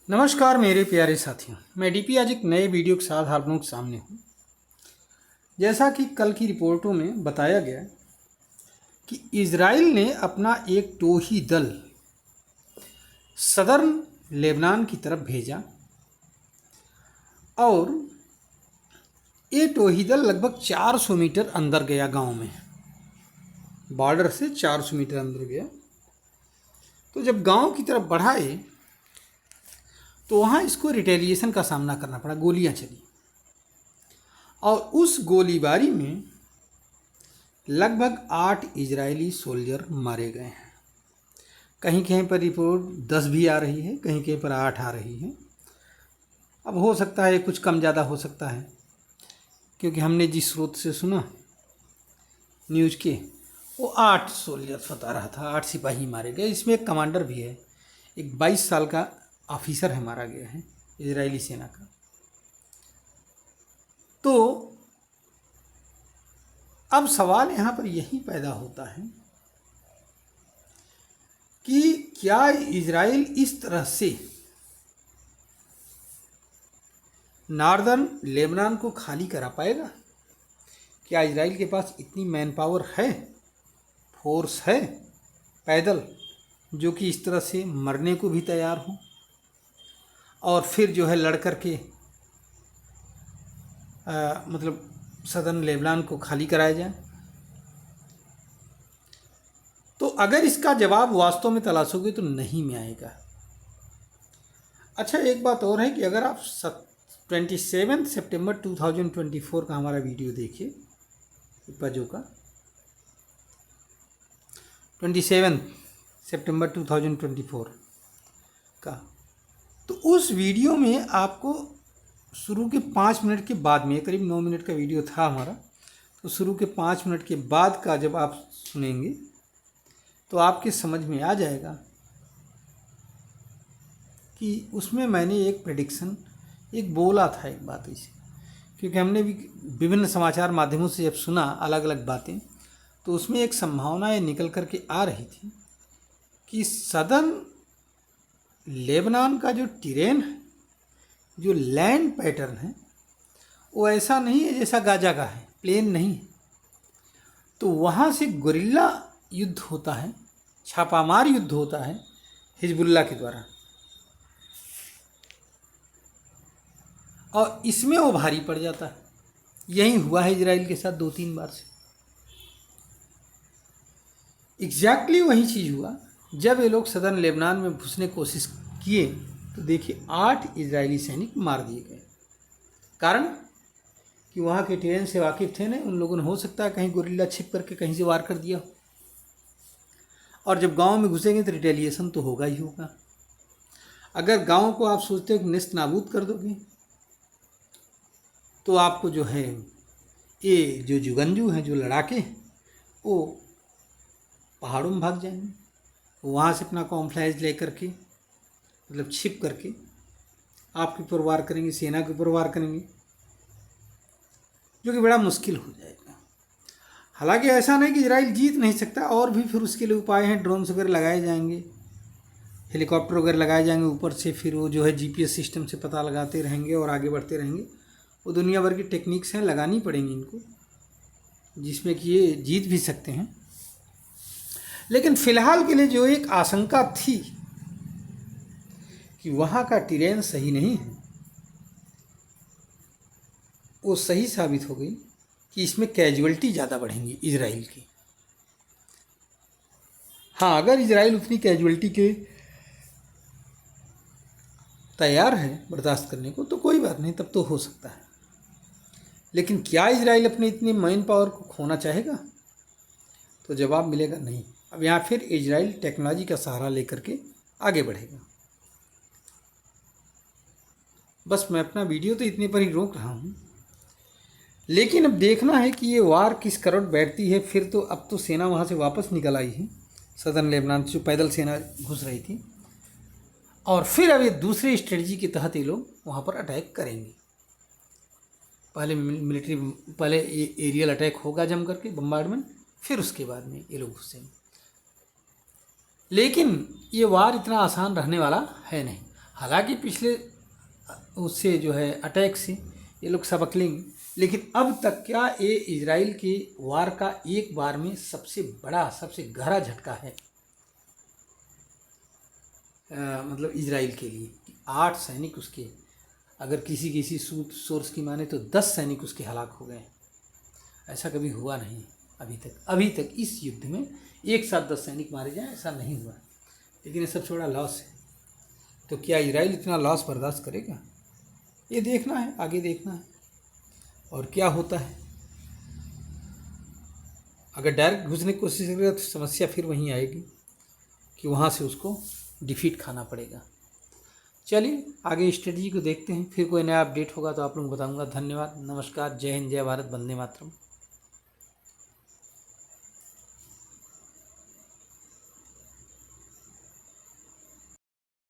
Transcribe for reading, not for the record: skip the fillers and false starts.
नमस्कार मेरे प्यारे साथियों, मैं डीपी आज एक नए वीडियो के साथ आप लोगों के सामने हूँ। जैसा कि कल की रिपोर्टों में बताया गया कि इजराइल ने अपना एक टोही दल सदर्न लेबनान की तरफ भेजा और ये टोही दल लगभग 400 मीटर अंदर गया, गांव में बॉर्डर से 400 मीटर अंदर गया। तो जब गांव की तरफ बढ़ाए तो वहाँ इसको रिटेलिएशन का सामना करना पड़ा, गोलियां चली और उस गोलीबारी में लगभग 8 इजरायली सोल्जर मारे गए हैं। कहीं कहीं पर रिपोर्ट 10 भी आ रही है, कहीं कहीं पर 8 आ रही है। अब हो सकता है कुछ कम ज़्यादा हो सकता है, क्योंकि हमने जिस स्रोत से सुना न्यूज़ के, वो 8 सोल्जर बता रहा था, 8 सिपाही मारे गए। इसमें एक कमांडर भी है, एक 22 साल का ऑफिसर है, मारा गया है इजरायली सेना का। तो अब सवाल यहाँ पर यही पैदा होता है कि क्या इजराइल इस तरह से नॉर्दर्न लेबनान को खाली करा पाएगा? क्या इजराइल के पास इतनी मैन पावर है, फोर्स है पैदल, जो कि इस तरह से मरने को भी तैयार हो और फिर जो है लड़ कर के मतलब सदर्न लेबनान को खाली कराया जाए? तो अगर इसका जवाब वास्तव में तलाशोगे तो नहीं में आएगा। अच्छा, एक बात और है कि अगर आप 27 सितंबर 2024 का हमारा वीडियो देखिए, पजो का 27 सितंबर 2024 का, तो उस वीडियो में आपको शुरू के 5 मिनट के बाद में, करीब 9 मिनट का वीडियो था हमारा, तो शुरू के 5 मिनट के बाद का जब आप सुनेंगे तो आपके समझ में आ जाएगा कि उसमें मैंने एक प्रेडिक्शन एक बोला था, एक बात ऐसी, क्योंकि हमने भी विभिन्न समाचार माध्यमों से जब सुना अलग अलग बातें, तो उसमें एक संभावना ये निकल कर के आ रही थी कि सदर्न लेबनान का जो टेरेन है, जो लैंड पैटर्न है, वो ऐसा नहीं है जैसा गाजा का है, प्लेन नहीं है। तो वहाँ से गुरिल्ला युद्ध होता है, छापामार युद्ध होता है हिजबुल्लाह के द्वारा, और इसमें वो भारी पड़ जाता है। यही हुआ है इजराइल के साथ 2-3 बार से। एग्जैक्टली वही चीज़ हुआ जब ये लोग सदर्न लेबनान में घुसने की कोशिश किए, तो देखिए 8 इजरायली सैनिक मार दिए गए। कारण कि वहाँ के टेरेन से वाकिफ़ थे ना, उन लोगों ने हो सकता है कहीं गोरिल्ला छिप करके कहीं से वार कर दिया हो, और जब गांव में घुसेंगे तो रिटेलिएशन तो होगा ही होगा। अगर गांव को आप सोचते हो कि नेस्त नाबूद कर दोगे, तो आपको जो है ये जो जुगंजू हैं, जो लड़ाके, वो पहाड़ों में भाग जाएंगे, वहाँ से अपना कॉम्फ्लाइज ले करके, मतलब छिप करके आपके ऊपर वार करेंगे, सेना के ऊपर वार करेंगे, जो कि बड़ा मुश्किल हो जाएगा। हालांकि ऐसा नहीं कि इजराइल जीत नहीं सकता, और भी फिर उसके लिए उपाय हैं। ड्रोन्स वगैरह लगाए जाएंगे, हेलीकॉप्टर वगैरह लगाए जाएंगे ऊपर से, फिर वो जो है जीपीएस सिस्टम से पता लगाते रहेंगे और आगे बढ़ते रहेंगे। वो दुनिया भर की टेक्निक्स हैं, लगानी पड़ेंगी इनको, जिसमें कि ये जीत भी सकते हैं। लेकिन फ़िलहाल के लिए जो एक आशंका थी कि वहाँ का टेरेन सही नहीं है, वो सही साबित हो गई कि इसमें कैजुअल्टी ज़्यादा बढ़ेंगी इजराइल की। हाँ, अगर इजराइल उतनी कैजुअल्टी के तैयार है बर्दाश्त करने को तो कोई बात नहीं, तब तो हो सकता है। लेकिन क्या इजराइल अपने इतनी मैन पावर को खोना चाहेगा? तो जवाब मिलेगा नहीं। अब यहाँ फिर इजराइल टेक्नोलॉजी का सहारा लेकर के आगे बढ़ेगा। बस मैं अपना वीडियो तो इतने पर ही रोक रहा हूँ, लेकिन अब देखना है कि ये वार किस करवट बैठती है। फिर तो अब तो सेना वहाँ से वापस निकल आई है, सदर्न लेबनान से जो पैदल सेना घुस रही थी, और फिर अब ये दूसरी स्ट्रेटजी के तहत ये लोग वहाँ पर अटैक करेंगे। पहले एरियल अटैक होगा जम करके, बम्बार्डमेंट, फिर उसके बाद में ये लोग घुसेंगे। लेकिन ये वार इतना आसान रहने वाला है नहीं। हालांकि पिछले उससे जो है अटैक से ये लोग सबक लेंगे, लेकिन अब तक क्या ये इजराइल के वार का एक बार में सबसे बड़ा सबसे गहरा झटका है मतलब इजराइल के लिए। 8 सैनिक उसके, अगर किसी किसी सोर्स की माने तो 10 सैनिक उसके हलाक हो गए। ऐसा कभी हुआ नहीं अभी तक इस युद्ध में एक साथ 10 सैनिक मारे जाएं, ऐसा नहीं हुआ। लेकिन ये सबसे बड़ा लॉस है। तो क्या इजराइल इतना लॉस बर्दाश्त करेगा? ये देखना है, आगे देखना है और क्या होता है। अगर डायरेक्ट घुसने की कोशिश करेगा तो समस्या फिर वहीं आएगी कि वहाँ से उसको डिफीट खाना पड़ेगा। चलिए आगे स्ट्रेटजी को देखते हैं, फिर कोई नया अपडेट होगा तो आप लोगों को बताऊंगा। धन्यवाद, नमस्कार, जय हिंद, जय भारत, वंदे मातरम।